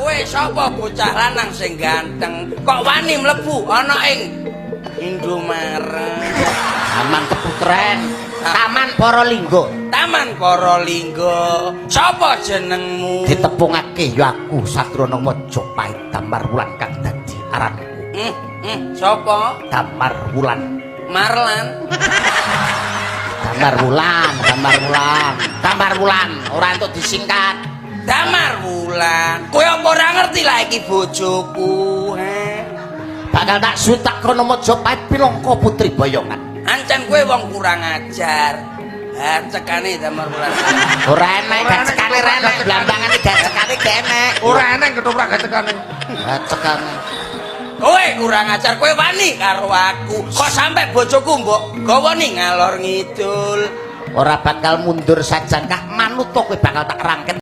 kowe sapa bocah lanang sing ganteng kok wani mlebu ana ing Indomaret. Taman Keputren, Taman Porolinggo. Taman Porolinggo. Sapa jenengmu? Ditepungake ya aku Satrono Mojopahit Damar Wulan kang dadi aranku. Sapa? Damar Wulan. Marlan. Damar Wulan, Damar Wulan, Damar Wulan, ora entuk disingkat. Damar Wulan. Kowe apa ora ngerti lah iki bojoku, Bakal tak suwi tak krono Mojopahit Pilangka Putri Boyongan. Ancen kowe wong kurang ajar. Cekane Damar Wulan. Ora enek gacekane rene, blambangane gacekane gak enek. Ora enek ketoprak gacekane. Gacekane. Kowe kurang ajar, kowe wani karo aku. Kok sampe bojoku mbok gawa ning ngalor ngidul. Ora bakal mundur sajan kah manut to kowe bakal tak rangket